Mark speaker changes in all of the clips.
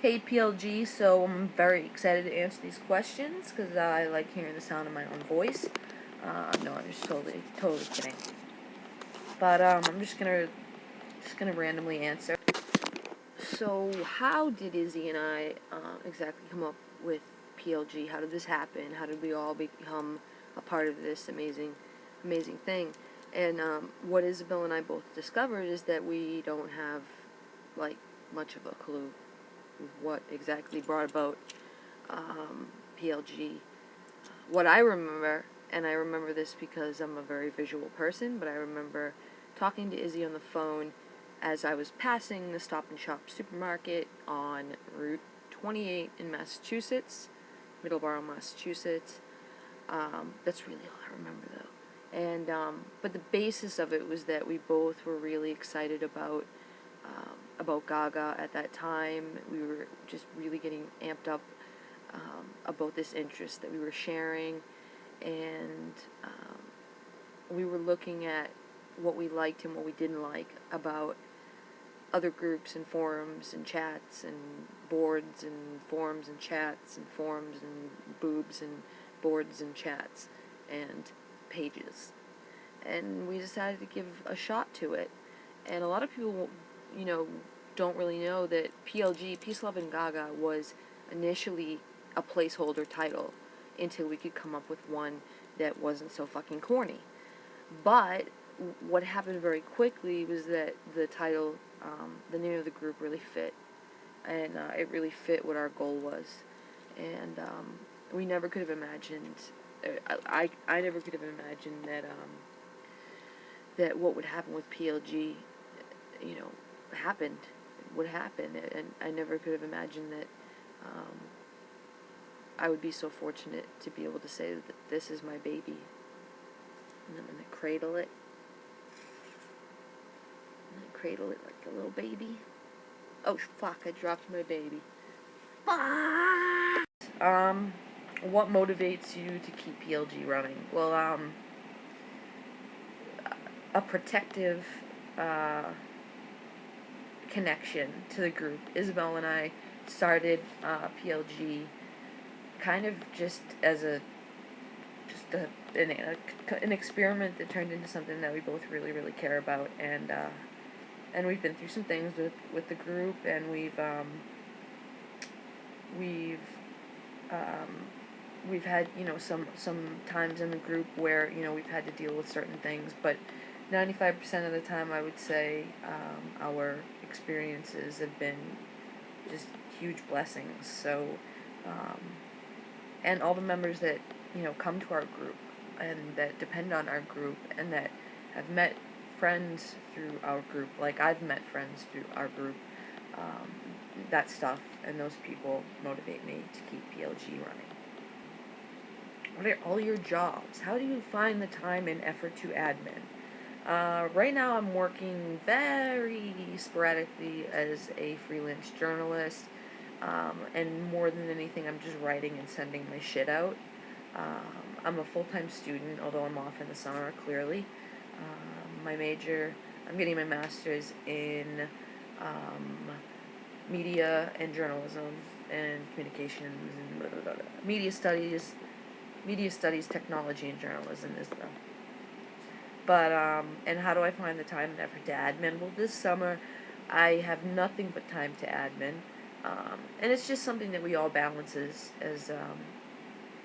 Speaker 1: Hey PLG, so I'm very excited to answer these questions because I like hearing the sound of my own voice. No, I'm just totally kidding. But I'm just gonna randomly answer. So how did Izzy and I exactly come up with PLG? How did this happen? How did we all become a part of this amazing thing? And what Isabel and I both discovered is that we don't have like much of a clue what exactly brought about PLG. What I remember, and I remember this because I'm a very visual person, but I remember talking to Izzy on the phone as I was passing the Stop and Shop supermarket on Route 28 in Massachusetts, Middleborough, Massachusetts. That's really all I remember though. And but the basis of it was that we both were really excited about Gaga at that time. We were just really getting amped up about this interest that we were sharing, and we were looking at what we liked and what we didn't like about other groups and forums and chats and boards and forums and chats and forums and boobs and boards and chats and pages. And we decided to give a shot to it. And a lot of people, don't really know that PLG, Peace, Love, and Gaga, was initially a placeholder title until we could come up with one that wasn't so fucking corny. But what happened very quickly was that the title, the name of the group really fit. And it really fit what our goal was. And we never could have imagined, I never could have imagined that what would happen with PLG, happened, would happen. And I never could have imagined that I would be so fortunate to be able to say that this is my baby. And I'm going to cradle it. I'm going to cradle it like a little baby. Oh, fuck, I dropped my baby. What motivates you to keep PLG running? Well, a protective, connection to the group. Isabel and I started PLG kind of just as an experiment that turned into something that we both really care about, and we've been through some things with the group, and we've had some times in the group where we've had to deal with certain things, but 95% of the time I would say our experiences have been just huge blessings. So and all the members that come to our group and that depend on our group and that have met friends through our group, like I've met friends through our group, that stuff and those people motivate me to keep PLG running. What are all your jobs? How do you find the time and effort to admin? Right now I'm working very sporadically as a freelance journalist, and more than anything I'm just writing and sending my shit out. I'm a full-time student, although I'm off in the summer, clearly. My major, I'm getting my master's in media and journalism and communications and blah, blah, blah, blah. Media studies, technology, and journalism is the... But, and how do I find the time and effort to admin? Well, this summer, I have nothing but time to admin. And it's just something that we all balance as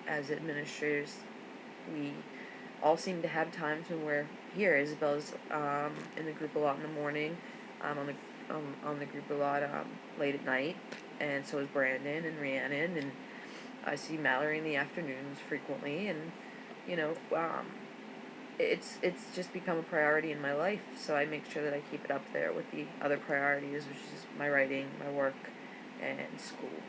Speaker 1: administrators. We all seem to have times when we're here. Isabel's in the group a lot in the morning. I'm on the group a lot late at night, and so is Brandon and Rhiannon, and I see Mallory in the afternoons frequently, and it's just become a priority in my life, so I make sure that I keep it up there with the other priorities, which is my writing, my work, and school.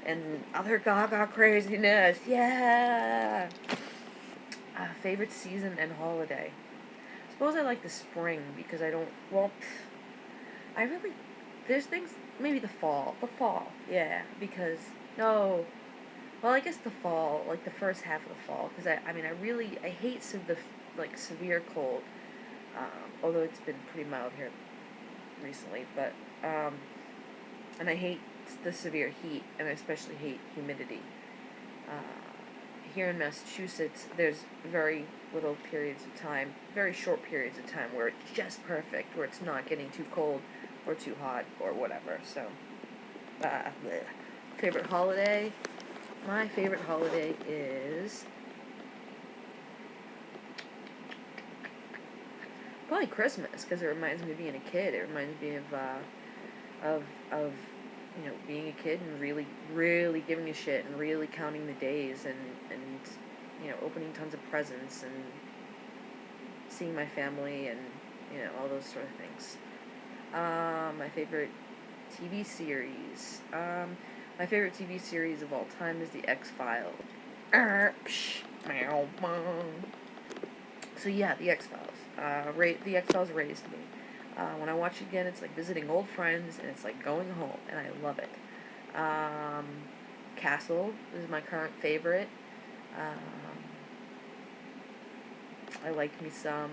Speaker 1: And other Gaga craziness, yeah! Favorite season and holiday? I suppose I like the spring, because I don't, well, there's things, maybe the fall, yeah, because, no, well, I guess the fall, like the first half of the fall, because I hate the severe cold, although it's been pretty mild here recently, but And I hate the severe heat, and I especially hate humidity. Uh, Here in Massachusetts, there's very little periods of time, very short periods of time where it's just perfect, where it's not getting too cold or too hot or whatever. So, bleh. Favorite holiday? My favorite holiday is probably Christmas, because it reminds me of being a kid. It reminds me of of being a kid and really giving a shit and really counting the days and opening tons of presents and seeing my family and all those sort of things. My favorite TV series. My favorite TV series of all time is The X-Files. So yeah, The X-Files. The X-Files raised me. When I watch it again, it's like visiting old friends, and it's like going home, and I love it. Castle is my current favorite. I like me some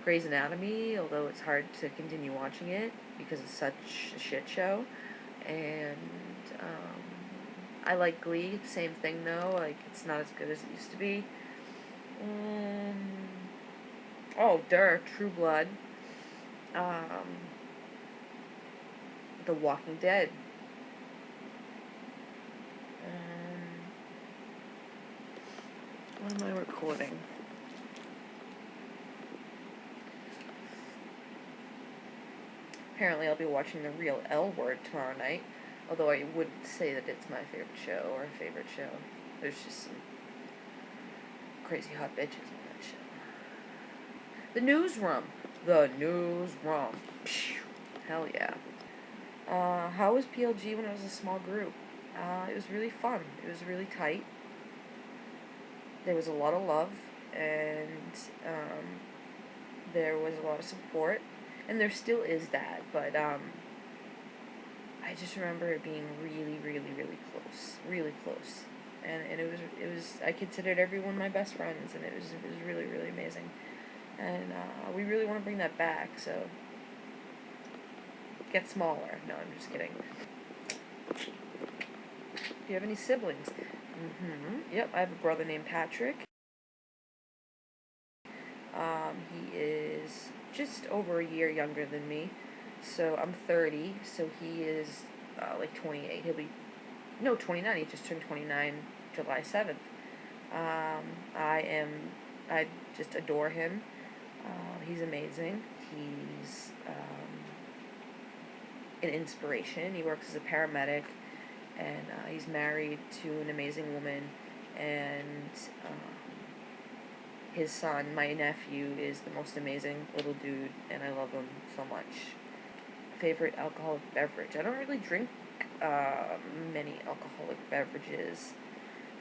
Speaker 1: Grey's Anatomy, although it's hard to continue watching it because it's such a shit show. And I like Glee, same thing though, like it's not as good as it used to be. True Blood. The Walking Dead. What am I recording? Apparently I'll be watching The Real L Word tomorrow night, although I wouldn't say that it's my favorite show or a favorite show. There's just some crazy hot bitches on that show. The Newsroom. The Newsroom. Phew. Hell yeah. How was PLG when it was a small group? It was really fun. It was really tight. There was a lot of love, and there was a lot of support, and there still is that, but I just remember it being really, really, really close, and it was I considered everyone my best friends, and it was really, really amazing, and we really want to bring that back, so get smaller. No, I'm just kidding. Do you have any siblings? Yep, I have a brother named Patrick. He is just over a year younger than me, so I'm 30, so he is like 28. He'll be, no, 29. He just turned 29 July 7th. I just adore him. He's amazing. He's an inspiration. He works as a paramedic, and he's married to an amazing woman, and his son, my nephew, is the most amazing little dude, and I love him so much. Favorite alcoholic beverage? I don't really drink many alcoholic beverages.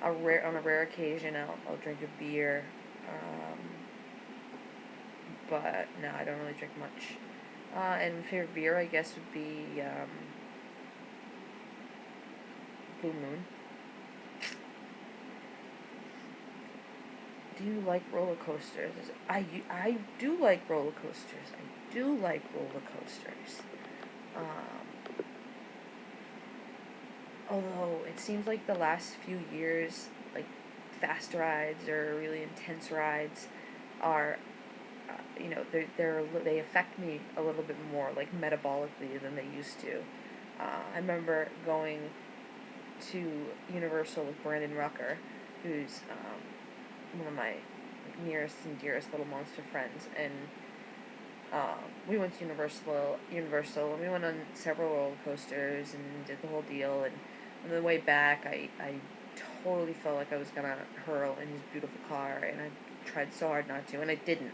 Speaker 1: On a rare occasion, I'll drink a beer, but no, I don't really drink much. And favorite beer, I guess, would be Blue Moon. Do you like roller coasters? I do like roller coasters. I do like roller coasters. Although it seems like the last few years, like fast rides or really intense rides, are, they affect me a little bit more, like metabolically, than they used to. I remember going to Universal with Brandon Rucker, who's one of my nearest and dearest little monster friends, and we went to Universal, and we went on several roller coasters and did the whole deal. And on the way back, I totally felt like I was gonna hurl in his beautiful car, and I tried so hard not to, and I didn't.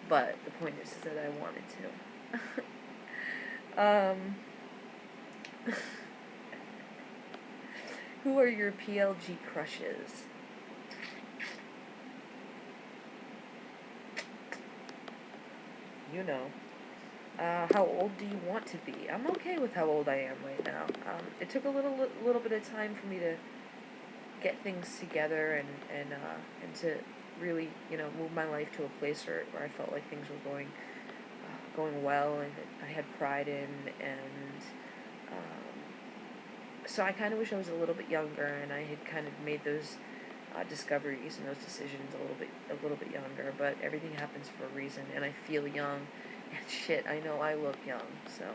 Speaker 1: But the point is that I wanted to. Who are your PLG crushes? You know. How old do you want to be? I'm okay with how old I am right now. It took a little bit of time for me to get things together and to really move my life to a place where I felt like things were going going well and I had pride in, and so I kind of wish I was a little bit younger and I had kind of made those discoveries and those decisions a little bit younger. But everything happens for a reason, and I feel young, and shit, I know I look young. So,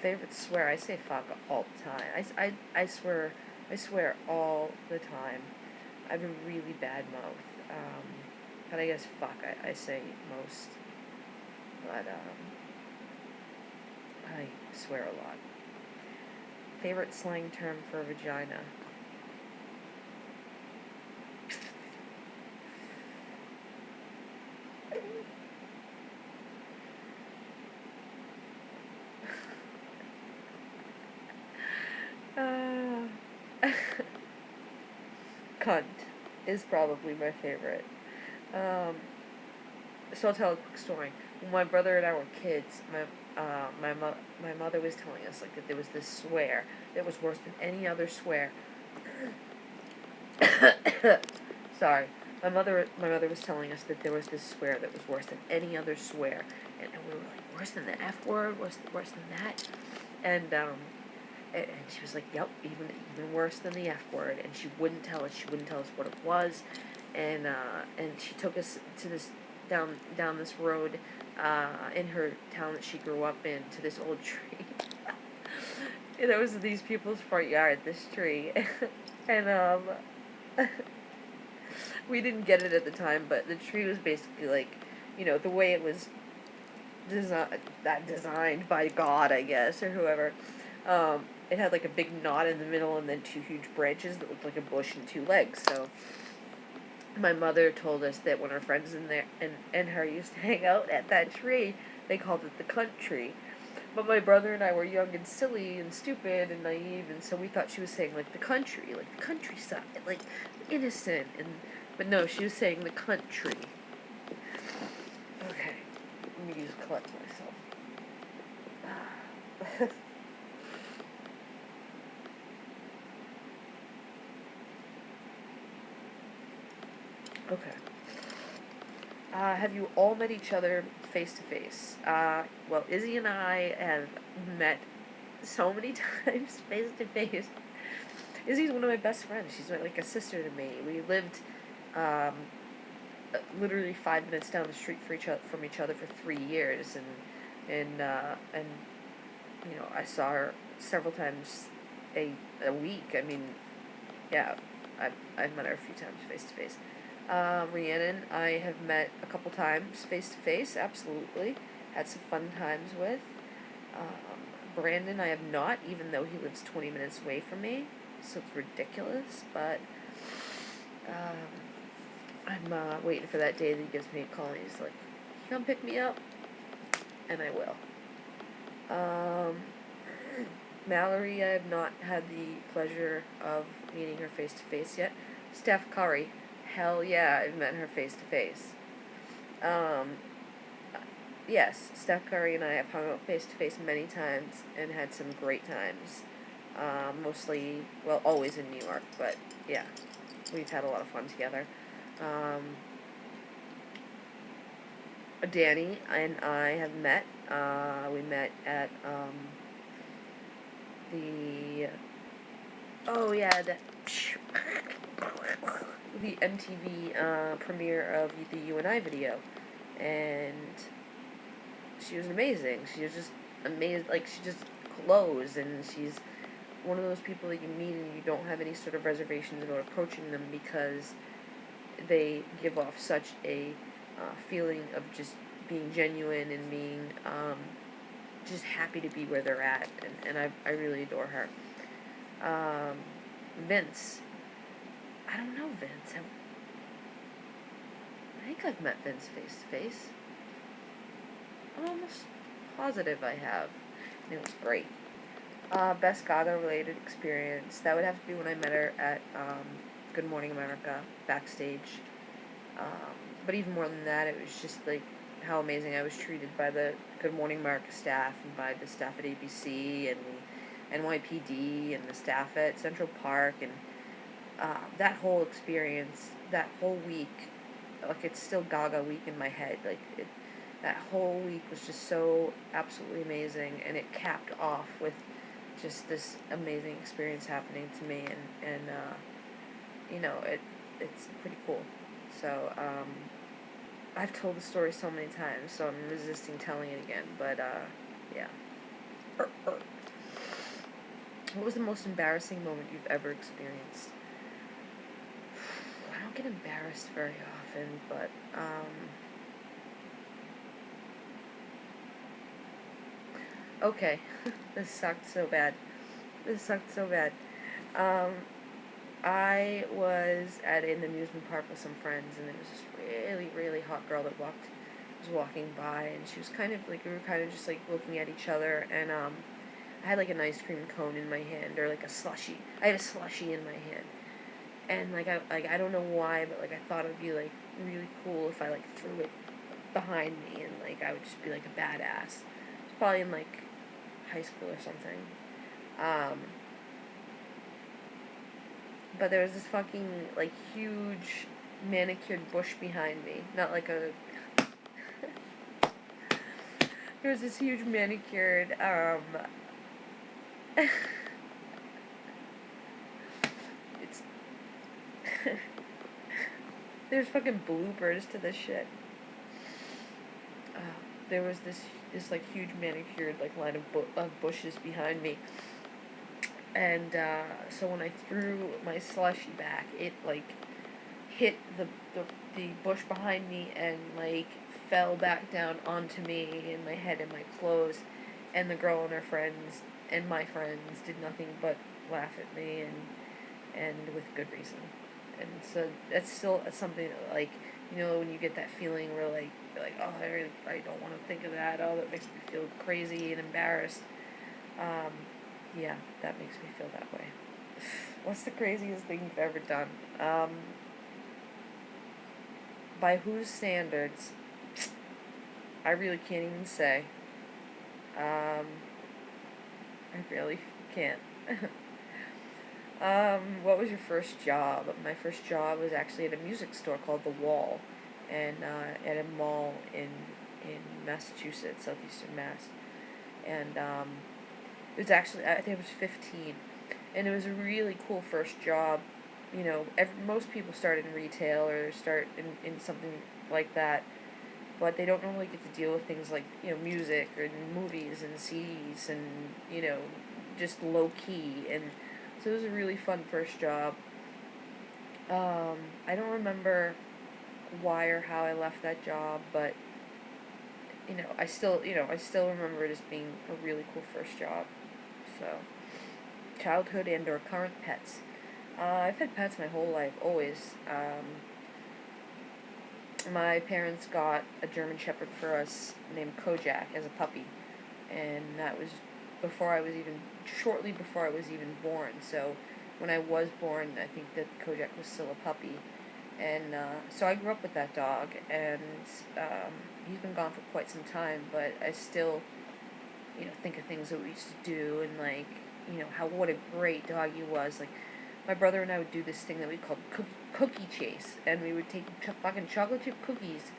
Speaker 1: favorite swear, I say fuck all the time. I swear all the time. I have a really bad mouth, but I guess fuck I say most. But I swear a lot. Favorite slang term for vagina? Cunt is probably my favorite. So I'll tell a quick story. When my brother and I were kids, my mother was telling us like that there was this swear that was worse than any other swear. Sorry, my mother was telling us that there was this swear that was worse than any other swear, and we were like, worse than the F word, worse than that, and she was like, yep, even worse than the F word, and she wouldn't tell us what it was, and she took us to this down this road in her town that she grew up in, to this old tree. And there was these people's front yard, this tree, and we didn't get it at the time, but the tree was basically like, the way it was designed by God, I guess, or whoever. It had like a big knot in the middle and then two huge branches that looked like a bush and two legs. So my mother told us that when our friends and her used to hang out at that tree, they called it the cunt tree. But my brother and I were young and silly and stupid and naive, and so we thought she was saying like the country, like the countryside, like innocent, but no, she was saying the country. Okay, let me just collect myself. Okay. Have you all met each other face to face? Well, Izzy and I have met so many times face to face. Izzy's one of my best friends. She's like a sister to me. We lived literally 5 minutes down the street from each other for 3 years, and I saw her several times a week. I mean, yeah, I've met her a few times face to face. Rhiannon, I have met a couple times face to face, absolutely. Had some fun times with. Brandon, I have not, even though he lives 20 minutes away from me, so it's ridiculous, but I'm waiting for that day that he gives me a call and he's like, come pick me up, and I will. Mallory, I have not had the pleasure of meeting her face to face yet. Steph Curry, hell yeah, I've met her face to face. Yes, Steph Curry and I have hung out face to face many times and had some great times. Mostly, well, always in New York, but yeah, we've had a lot of fun together. Danny and I have met. We met at the MTV premiere of the You and I video, and she was amazing. She was just amazing. Like, she just glows, and she's one of those people that you meet and you don't have any sort of reservations about approaching them because they give off such a feeling of just being genuine and being just happy to be where they're at, and I really adore her. Vince. I don't know Vince. I think I've met Vince face to face. I'm almost positive I have. And it was great. Best Gaga-related experience. That would have to be when I met her at Good Morning America, backstage. But even more than that, it was just like how amazing I was treated by the Good Morning America staff and by the staff at ABC and the NYPD and the staff at Central Park, and that whole experience, that whole week, like, it's still Gaga week in my head. Like, that whole week was just so absolutely amazing, and it capped off with just this amazing experience happening to me, and it's pretty cool. So, I've told the story so many times, so I'm resisting telling it again, but, yeah. What was the most embarrassing moment you've ever experienced? I don't get embarrassed very often, but, okay. This sucked so bad. Um, I was at an amusement park with some friends, and there was this really, really hot girl that was walking by, and she was kind of like, we were kind of just like looking at each other, and I had like an ice cream cone in my hand, or like a slushie. I had a slushie in my hand, and I don't know why, but like I thought it'd be like really cool if I like threw it behind me, and like I would just be like a badass. It's probably in like high school or something. Um, but there was this fucking like huge manicured bush behind me. Not like a. There was this huge manicured it's there's fucking bloopers to this shit. Uh, there was this like huge manicured like line of bushes behind me, and so when I threw my slushy back, it like hit the bush behind me and like fell back down onto me and my head and my clothes, and the girl and her friends and my friends did nothing but laugh at me, and with good reason. And so that's still something that, like, when you get that feeling where like you're like, oh, I don't want to think of that. Oh, that makes me feel crazy and embarrassed. Um, yeah, that makes me feel that way. What's the craziest thing you've ever done? By whose standards? I really can't even say. I really can't. What was your first job? My first job was actually at a music store called The Wall, and at a mall in Massachusetts, southeastern Mass. And it was actually, I think I was 15, and it was a really cool first job. Most people start in retail or start in something like that, but they don't normally get to deal with things like music or movies and CDs and just low key. And so it was a really fun first job. I don't remember why or how I left that job, but I still remember it as being a really cool first job. So, childhood and or current pets. I've had pets my whole life, always. My parents got a German Shepherd for us named Kojak as a puppy, and that was shortly before I was even born. So when I was born, I think that Kojak was still a puppy, and so I grew up with that dog, and he's been gone for quite some time, but I still, think of things that we used to do, and like, what a great dog he was. Like, my brother and I would do this thing that we called cookie chase, and we would take fucking chocolate chip cookies,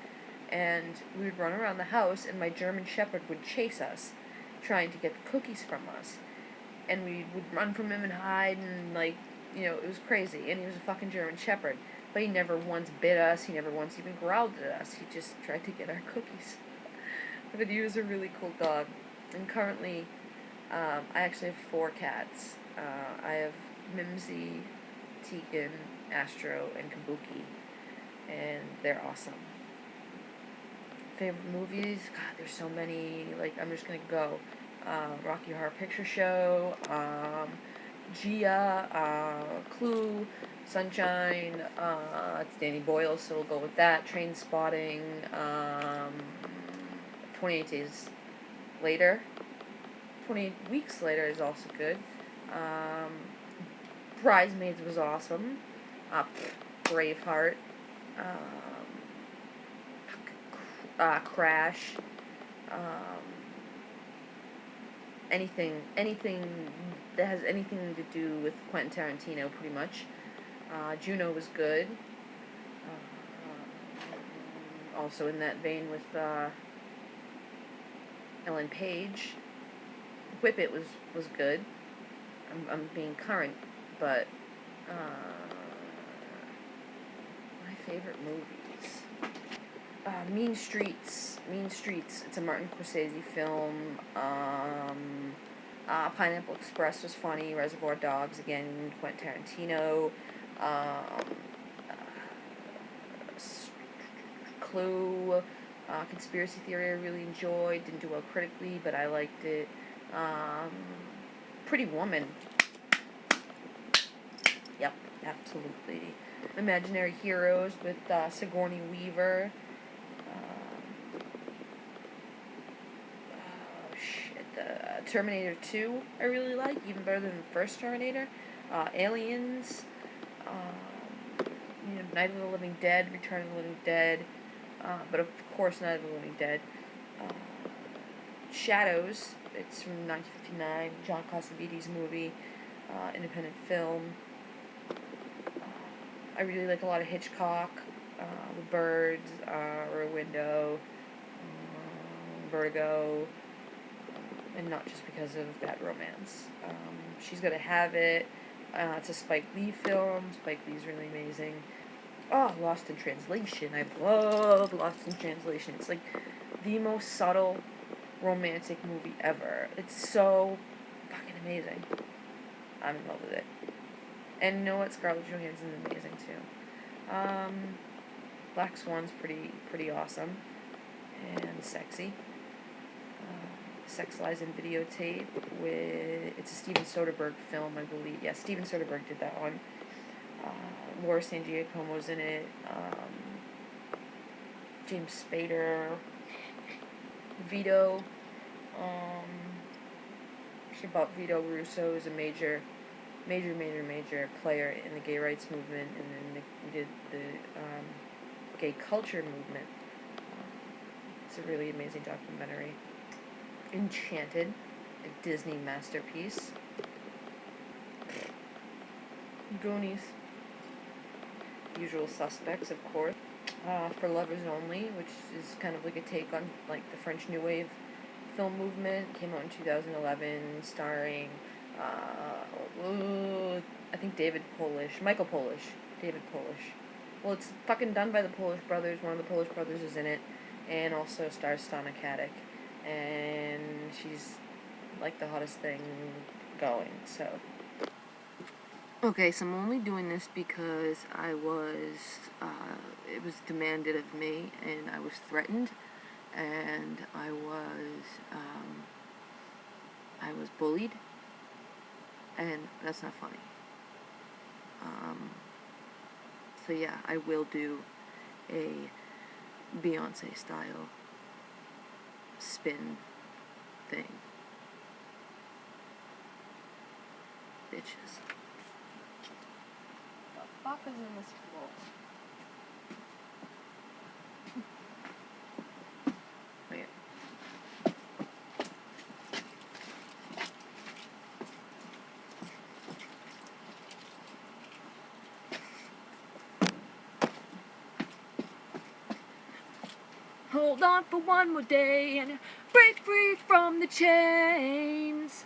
Speaker 1: and we would run around the house, and my German Shepherd would chase us, trying to get the cookies from us, and we would run from him and hide, and like, it was crazy, and he was a fucking German Shepherd, but he never once bit us, he never once even growled at us, he just tried to get our cookies. But he was a really cool dog, and currently, I actually have 4 cats. I have Mimsy, Tegan, Astro, and Kabuki, and they're awesome. Favorite movies? God, there's so many. Like, I'm just gonna go. Rocky Horror Picture Show, Gia, Clue, Sunshine, it's Danny Boyle, so we'll go with that. Train Spotting, 28 Days Later. 28 Weeks Later is also good. Bridesmaids was awesome. Braveheart. Crash. Anything that has anything to do with Quentin Tarantino, pretty much. Juno was good. Also in that vein with Ellen Page. Whip It was good. I'm being current, but my favorite movies. Mean Streets. Mean Streets. It's a Martin Scorsese film. Pineapple Express was funny. Reservoir Dogs, again, Quentin Tarantino. Um, Clue. Conspiracy Theory I really enjoyed. Didn't do well critically, but I liked it. Pretty Woman. Yep, absolutely. Imaginary Heroes with Sigourney Weaver. Terminator 2 I really like, even better than the first Terminator. Aliens. Night of the Living Dead, Return of the Living Dead. But of course, Night of the Living Dead. Shadows. It's from 1959. John Cassavetes movie. Independent film. I really like a lot of Hitchcock. The Birds, Rear Window, Vertigo, and not just because of Bad Romance. She's Gotta Have It. It's a Spike Lee film. Spike Lee's really amazing. Oh, Lost in Translation. I love Lost in Translation. It's like the most subtle romantic movie ever. It's so fucking amazing. I'm in love with it. And you know what? Scarlett Johansson's amazing too. Black Swan's pretty awesome and sexy. Sex Lies and Videotape it's a Steven Soderbergh film, I believe. Yeah, Steven Soderbergh did that one. Laura San Giacomo's in it. James Spader. Vito. Vito Russo is a major player in the gay rights movement, and then we did the gay culture movement. It's a really amazing documentary. Enchanted, a Disney masterpiece. Goonies. Usual Suspects, of course. For Lovers Only, which is kind of like a take on like the French New Wave film movement. Came out in 2011, starring I think Michael Polish. David Polish. Well, it's fucking done by the Polish brothers. One of the Polish brothers is in it, and also stars Stana Katic, and she's like the hottest thing going. So. Okay, so I'm only doing this because it was demanded of me, and I was threatened, and I was bullied, and that's not funny. So yeah, I will do a Beyonce style spin thing. Bitches. The fuck is in this floor? Wait. Hold on for one more day and break free from the chains.